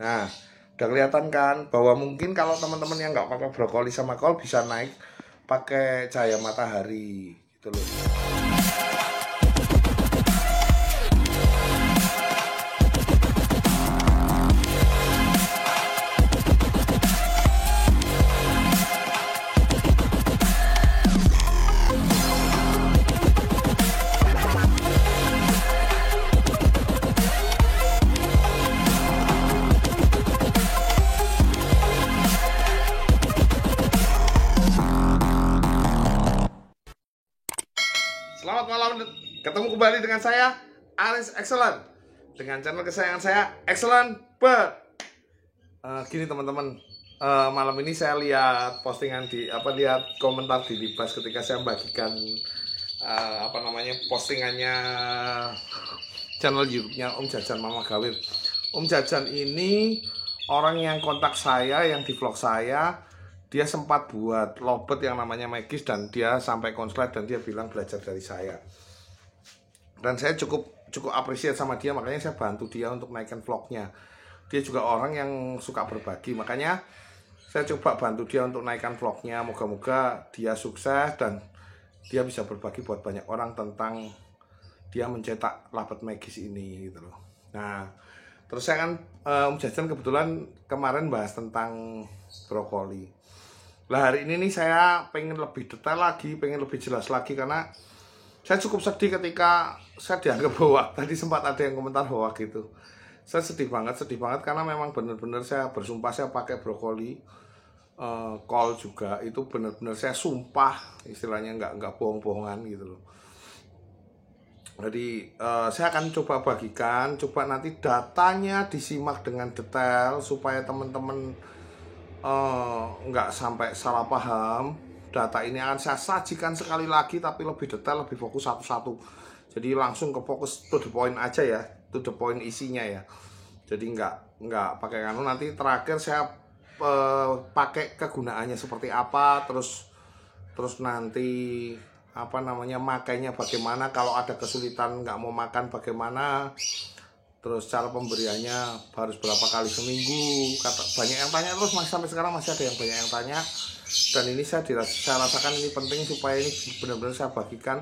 Nah, udah kelihatan kan bahwa mungkin kalau teman-teman yang nggak pakai brokoli sama kol bisa naik pakai cahaya matahari gitu loh. Selamat malam, ketemu kembali dengan saya Aris Excellent dengan channel kesayangan saya Excellent Bird. Gini teman-teman, malam ini saya lihat postingan lihat komentar di Libas ketika saya membagikan postingannya channel YouTube-nya Om Jajan Mama Gawir. Om Jajan ini orang yang kontak saya, yang di vlog saya. Dia sempat buat lobet yang namanya Magis dan dia sampai konslet dan dia bilang belajar dari saya. Dan saya cukup apresiasi sama dia, makanya saya bantu dia untuk naikkan vlognya. Dia juga orang yang suka berbagi, makanya saya coba bantu dia untuk naikkan vlognya. Moga-moga dia sukses dan dia bisa berbagi buat banyak orang tentang dia mencetak lobet Magis ini gitu loh. Nah, terus saya kan Om Jajan kebetulan kemarin bahas tentang brokoli. Nah, hari ini nih saya pengen lebih detail lagi, pengen lebih jelas lagi karena saya cukup sedih ketika saya dianggap hoak. Tadi sempat ada yang komentar hoak gitu. Saya sedih banget karena memang benar-benar saya bersumpah saya pakai brokoli, kol juga itu benar-benar saya sumpah, istilahnya nggak bohong-bohongan gitu loh. Jadi saya akan coba bagikan, coba nanti datanya disimak dengan detail supaya teman-teman nggak sampai salah paham. Data ini akan saya sajikan sekali lagi tapi lebih detail, lebih fokus satu-satu. Jadi langsung ke fokus to the point aja ya, to the point isinya ya. Jadi nggak pakai kanu. Nanti terakhir saya pakai kegunaannya seperti apa, terus nanti makainya bagaimana, kalau ada kesulitan nggak mau makan bagaimana. Terus cara pemberiannya harus berapa kali seminggu. Banyak yang tanya terus, sampai sekarang masih ada yang banyak yang tanya. Dan ini saya rasakan ini penting supaya ini benar-benar saya bagikan.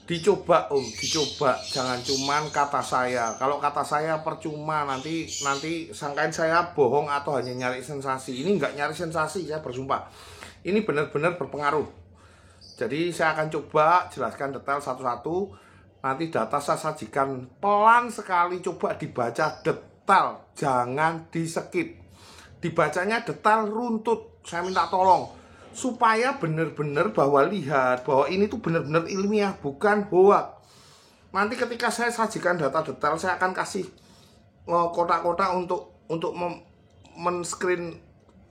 Dicoba dicoba. Jangan cuman kata saya. Kalau kata saya percuma, nanti sangkain saya bohong atau hanya nyari sensasi. Ini nggak nyari sensasi, saya bersumpah. Ini benar-benar berpengaruh. Jadi saya akan coba jelaskan detail satu-satu. Nanti data saya sajikan pelan sekali, coba dibaca detail, jangan di skip. Dibacanya detail, runtut, saya minta tolong. Supaya benar-benar lihat bahwa ini tuh benar-benar ilmiah, bukan hoak. Nanti ketika saya sajikan data detail, saya akan kasih kotak-kotak untuk men-screen.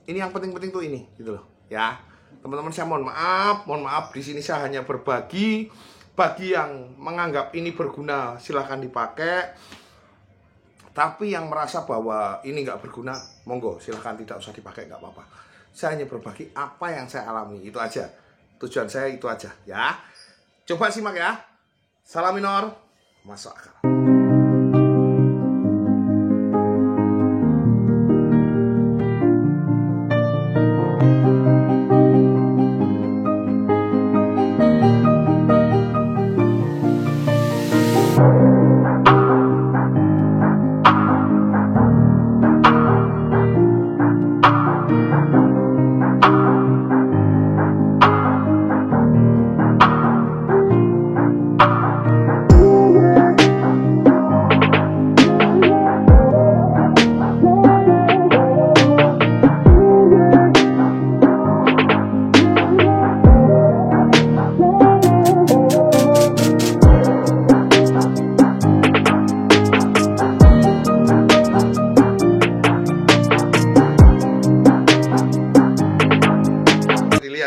Ini yang penting-penting tuh ini, gitu loh. Ya, teman-teman saya mohon maaf. Di sini saya hanya berbagi. Bagi yang menganggap ini berguna silahkan dipakai, tapi yang merasa bahwa ini nggak berguna monggo silahkan tidak usah dipakai, nggak apa-apa. Saya hanya berbagi apa yang saya alami, itu aja tujuan saya, itu aja ya. Coba simak ya. Salam minor, masuk akal.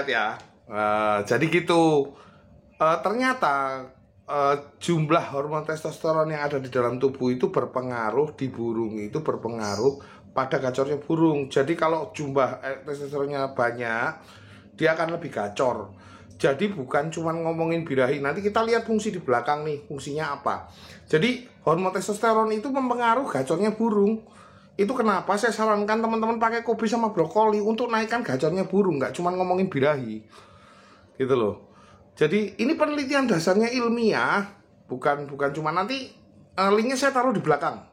Ya, jadi gitu. Ternyata jumlah hormon testosteron yang ada di dalam tubuh itu berpengaruh di burung, itu berpengaruh pada gacornya burung. Jadi kalau jumlah testosteronnya banyak, dia akan lebih gacor. Jadi bukan cuma ngomongin birahi. Nanti kita lihat fungsi di belakang nih, fungsinya apa. Jadi hormon testosteron itu mempengaruhi gacornya burung. Itu kenapa saya sarankan teman-teman pakai kopi sama brokoli untuk naikkan gacornya burung, nggak cuma ngomongin birahi. Gitu loh. Jadi ini penelitian dasarnya ilmiah, bukan cuma nanti linknya saya taruh di belakang.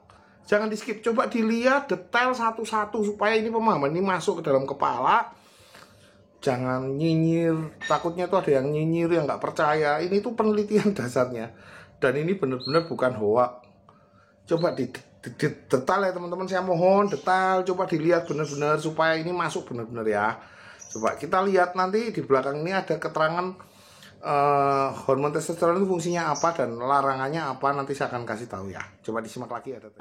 Jangan di skip, coba dilihat detail satu-satu supaya ini pemahaman ini masuk ke dalam kepala. Jangan nyinyir, takutnya tuh ada yang nyinyir yang nggak percaya. Ini tuh penelitian dasarnya, dan ini benar-benar bukan hoax. Coba di detail ya teman-teman, saya mohon detail, coba dilihat benar-benar supaya ini masuk benar-benar ya. Coba kita lihat nanti di belakang ini ada keterangan hormon testosteron itu fungsinya apa dan larangannya apa, nanti saya akan kasih tahu ya. Coba disimak lagi ada.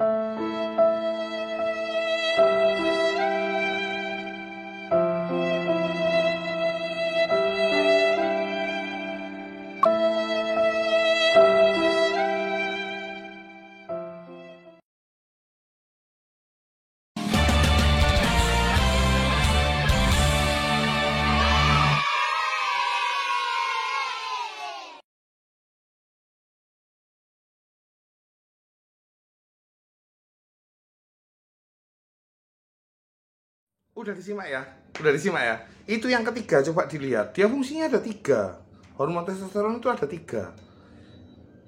Udah disimak ya, udah disimak ya. Itu yang ketiga, coba dilihat. Dia fungsinya ada 3. Hormon testosteron itu ada 3.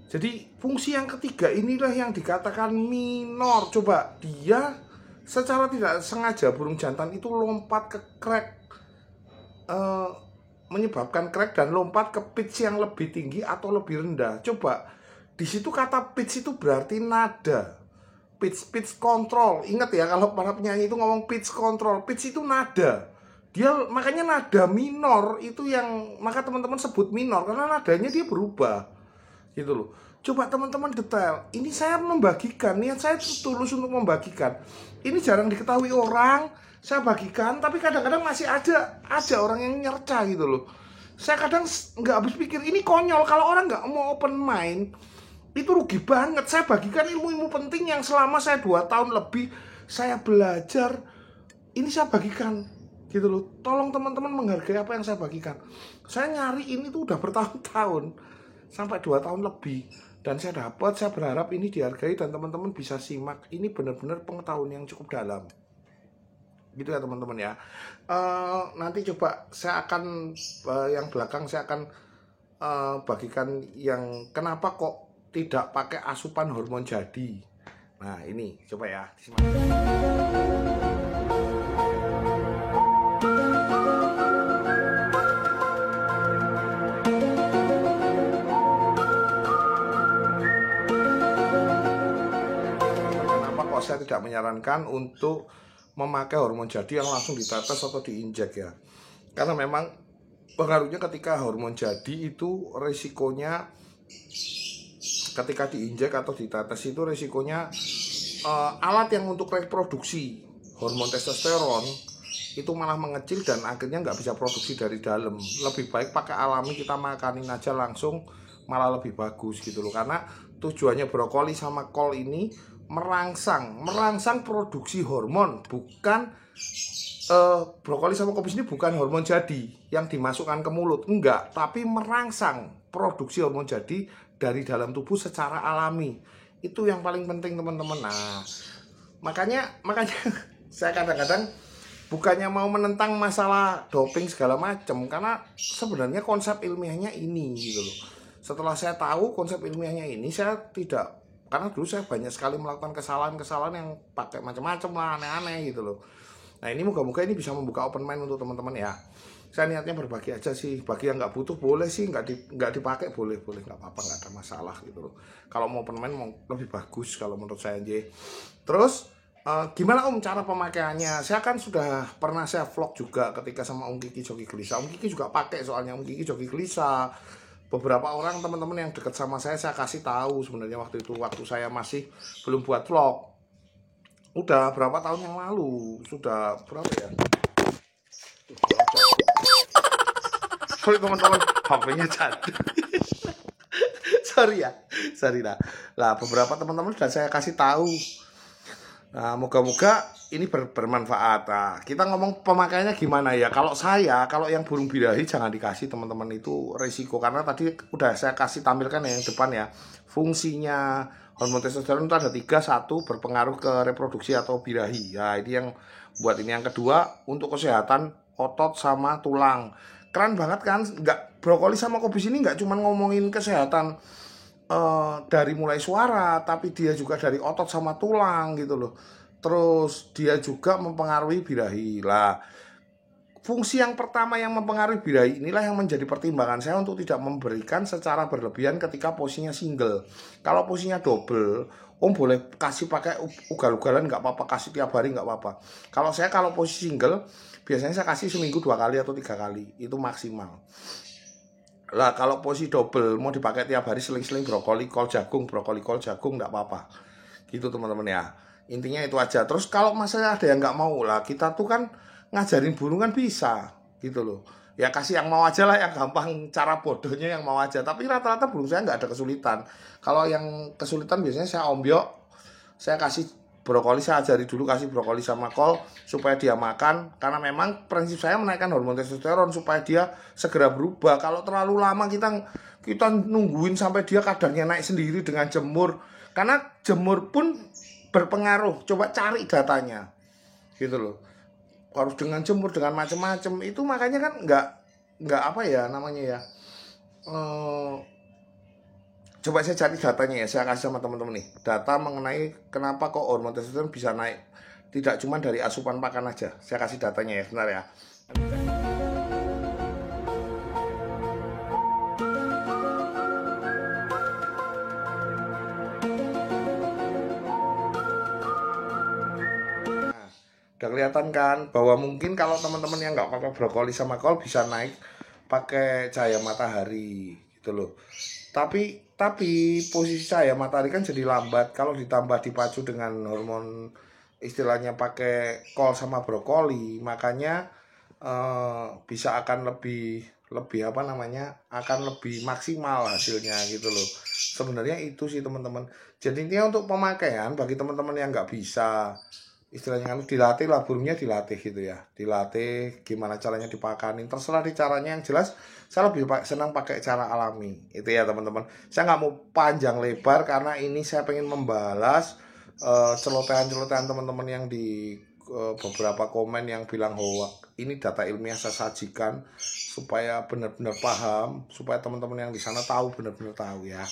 Jadi fungsi yang ketiga inilah yang dikatakan minor. Coba dia secara tidak sengaja burung jantan itu lompat ke crack, menyebabkan crack dan lompat ke pitch yang lebih tinggi atau lebih rendah. Coba di situ kata pitch itu berarti nada. Pitch control. Ingat ya, kalau para penyanyi itu ngomong pitch control, pitch itu nada. Dia makanya nada minor itu yang maka teman-teman sebut minor karena nadanya dia berubah. Gitu loh. Coba teman-teman detail. Ini saya membagikan, niat saya tulus untuk membagikan. Ini jarang diketahui orang, saya bagikan, tapi kadang-kadang masih ada orang yang nyerca gitu loh. Saya kadang nggak habis pikir, ini konyol kalau orang nggak mau open mind. Itu rugi banget. Saya bagikan ilmu-ilmu penting yang selama saya 2 tahun lebih saya belajar. Ini saya bagikan gitu loh. Tolong teman-teman menghargai apa yang saya bagikan. Saya nyari ini tuh udah bertahun-tahun, sampai 2 tahun lebih, dan saya dapat. Saya berharap ini dihargai dan teman-teman bisa simak. Ini benar-benar pengetahuan yang cukup dalam. Gitu ya teman-teman ya. Nanti coba saya akan yang belakang saya akan bagikan yang kenapa kok tidak pakai asupan hormon jadi. Nah ini coba ya disimak. Kenapa kok saya tidak menyarankan untuk memakai hormon jadi yang langsung ditetes atau diinjek ya? Karena memang pengaruhnya ketika hormon jadi itu resikonya ketika diinjek atau ditetes itu resikonya alat yang untuk reproduksi hormon testosteron itu malah mengecil dan akhirnya nggak bisa produksi dari dalam. Lebih baik pakai alami, kita makanin aja langsung, malah lebih bagus gitu loh. Karena tujuannya brokoli sama kol ini merangsang produksi hormon, bukan brokoli sama kopi ini bukan hormon jadi yang dimasukkan ke mulut, enggak, tapi merangsang produksi hormon jadi dari dalam tubuh secara alami. Itu yang paling penting teman-teman. Nah, makanya saya kadang-kadang bukannya mau menentang masalah doping segala macam, karena sebenarnya konsep ilmiahnya ini gitu loh. Setelah saya tahu konsep ilmiahnya ini, saya tidak, karena dulu saya banyak sekali melakukan kesalahan-kesalahan yang pakai macam-macam lah, aneh-aneh gitu loh. Nah ini moga-moga ini bisa membuka open mind untuk teman-teman ya. Saya niatnya berbagi aja sih. Bagi yang nggak butuh boleh sih, nggak dipakai boleh nggak apa-apa, nggak ada masalah gitu loh. Kalau mau open mind mau lebih bagus kalau menurut saya aja. Terus gimana Om cara pemakaiannya? Saya kan sudah pernah saya vlog juga ketika sama Om Kiki Joki Gelisah. Om Kiki juga pakai, soalnya Om Kiki Joki Gelisah. Beberapa orang teman-teman yang dekat sama saya kasih tahu sebenarnya waktu itu, waktu saya masih belum buat vlog. Udah berapa tahun yang lalu, sudah berapa ya? Sorry teman-teman, HP-nya jatuh. Sorry lah. Lah beberapa teman-teman sudah saya kasih tahu Nah, moga-moga ini bermanfaat. Nah, kita ngomong pemakaiannya gimana ya? Kalau yang burung birahi jangan dikasih teman-teman, itu risiko. Karena tadi udah saya kasih tampilkan yang depan ya. Fungsinya hormon testosteron itu ada 3. Satu, berpengaruh ke reproduksi atau birahi. Ya, ini yang buat ini. Yang kedua, untuk kesehatan otot sama tulang. Keren banget kan? Nggak, brokoli sama kubis ini nggak cuma ngomongin kesehatan dari mulai suara, tapi dia juga dari otot sama tulang gitu loh. Terus dia juga mempengaruhi birahi. Lah, fungsi yang pertama yang mempengaruhi birahi inilah yang menjadi pertimbangan saya untuk tidak memberikan secara berlebihan ketika posisinya single. Kalau posisinya double, Om boleh kasih pakai ugal-ugalan nggak apa-apa, kasih tiap hari nggak apa-apa. Kalau posisi single, biasanya saya kasih seminggu 2 kali atau 3 kali, itu maksimal. Lah kalau posisi double mau dipakai tiap hari, seling-seling brokoli kol jagung enggak apa-apa. Gitu teman-teman ya. Intinya itu aja. Terus kalau masalah ada yang nggak mau, lah kita tuh kan ngajarin burung kan bisa gitu loh. Ya kasih yang mau aja lah, yang gampang, cara bodohnya yang mau aja. Tapi rata-rata burung saya nggak ada kesulitan. Kalau yang kesulitan biasanya saya ombyok, saya kasih brokoli, saya ajari dulu kasih brokoli sama kol supaya dia makan, karena memang prinsip saya menaikkan hormon testosteron supaya dia segera berubah. Kalau terlalu lama kita nungguin sampai dia kadarnya naik sendiri dengan jemur, karena jemur pun berpengaruh. Coba cari datanya gitu loh, harus dengan jemur dengan macam-macam itu, makanya kan nggak apa ya namanya ya, coba saya cari datanya ya, saya kasih sama teman-teman nih, data mengenai kenapa kok hormon testosteron bisa naik. Tidak cuma dari asupan pakan aja. Saya kasih datanya ya, sebentar ya. Nah, udah kelihatan kan bahwa mungkin kalau teman-teman yang nggak pakai brokoli sama kol bisa naik pakai cahaya matahari gitu loh. Tapi posisi cahaya matahari kan jadi lambat kalau ditambah dipacu dengan hormon, istilahnya pakai kol sama brokoli, makanya bisa akan lebih apa namanya, akan lebih maksimal hasilnya gitu loh. Sebenarnya itu sih teman-teman. Jadi intinya untuk pemakaian bagi teman-teman yang nggak bisa, istilahnya kan dilatih lah burungnya, dilatih gitu ya, dilatih gimana caranya dipakanin, terserah di caranya. Yang jelas saya lebih senang pakai cara alami itu ya teman-teman. Saya nggak mau panjang lebar karena ini saya pengen membalas celotehan-celotehan teman-teman yang di beberapa komen yang bilang bahwa ini data ilmiah saya sajikan supaya benar-benar paham, supaya teman-teman yang di sana tahu, benar-benar tahu ya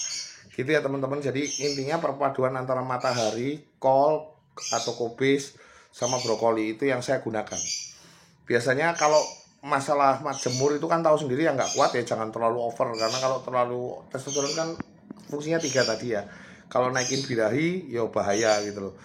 gitu ya teman-teman. Jadi intinya perpaduan antara matahari, kol atau kubis sama brokoli itu yang saya gunakan. Biasanya kalau masalah jemur itu kan tahu sendiri ya, nggak kuat ya, jangan terlalu over, karena kalau terlalu testosteron kan fungsinya 3 tadi ya. Kalau naikin birahi ya bahaya gitu loh.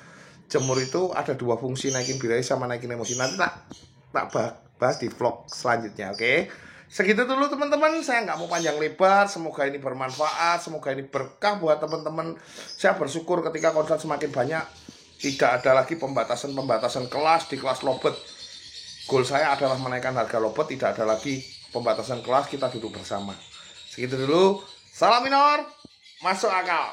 Jemur itu ada 2 fungsi, naikin birahi sama naikin emosi. Nanti tak bahas di vlog selanjutnya, oke? Segitu dulu teman-teman, saya nggak mau panjang lebar. Semoga ini bermanfaat, semoga ini berkah buat teman-teman. Saya bersyukur ketika konsul semakin banyak. Tidak ada lagi pembatasan kelas di kelas lobet. Goal saya adalah menaikkan harga lobet, tidak ada lagi pembatasan kelas, kita duduk bersama. Segitu dulu, salam minor, masuk akal.